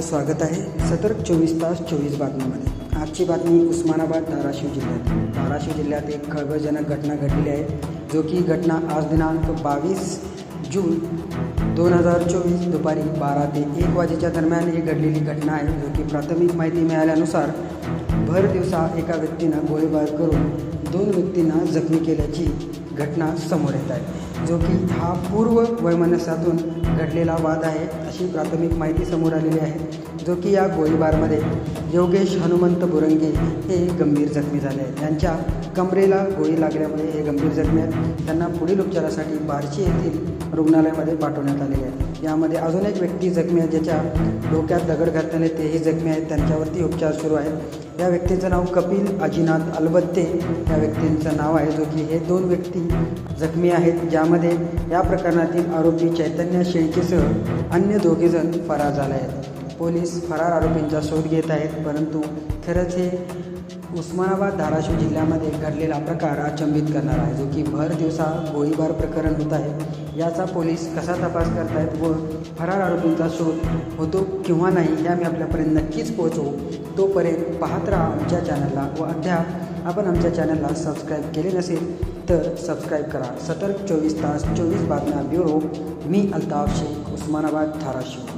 स्वागत आहे सतर्क 24 तास 24 बातमीमध्ये। आजची बातमी उस्मानाबाद धाराशिव जिल्ह्यात एक खळबळजनक घटना घडलेली आहे, जो की घटना आज दिनांक 22 जून 2024 दुपारी 12 ते 1 वाजेच्या दरम्यान ही घडलेली घटना आहे, जो की प्राथमिक माहिती मिळाल्यानुसार भर दिवसा एका व्यक्तीनं गोळीबार करून 2 व्यक्तींना जखमी केल्याची घटना समोर येत आहे, जो की हा पूर्व वैमनस्यातून घडलेला वाद आहे अशी प्राथमिक माहिती समोर आलेली आहे, जो की या गोळीबारमध्ये योगेश हनुमंत बुरंगे हे गंभीर जखमी झाले आहेत। त्यांच्या कमरेला गोळी लागल्यामुळे हे गंभीर जखमी आहेत। त्यांना पुढील उपचारासाठी बार्शी येथील रुग्णालयामध्ये पाठवण्यात आलेले आहे। यामध्ये अजून एक व्यक्ती जखमी आहे, ज्याच्या डोक्यात दगड घातल्याने तेही जखमी आहेत। त्यांच्यावरती उपचार सुरू आहेत। या व्यक्तीचं नाव कपिल अजिनाथ अलबत्ते या व्यक्तींचं नाव आहे, जो की हे 2 व्यक्ती जखमी आहेत, ज्यामध्ये या प्रकरणातील आरोपी चैतन्य शेळकेसह अन्य 2 जण फरार झाले आहेत। पोलीस फरार आरोपींचा शोध घेत आहेत, परंतु खरंच हे उस्मानाबाद धाराशिव जिल्ह्यामध्ये घडलेला प्रकार अचंबित करणारा आहे, जो की भर दिवसा गोळीबार प्रकरण होत आहे। याचा पोलीस कसा तपास करत आहेत व फरार आरोपींचा शोध होतो किंवा नाही हे आम्ही आपल्यापर्यंत नक्कीच पोहोचवू। तोपर्यंत पाहत राहा आमच्या चॅनलला व अद्याप आपण आमच्या चॅनलला सबस्क्राईब केले नसेल तर सबस्क्राईब करा। सतर्क 24 तास 24 बातम्या ब्युरो, मी अल्ताफ शेख, उस्मानाबाद धाराशिव।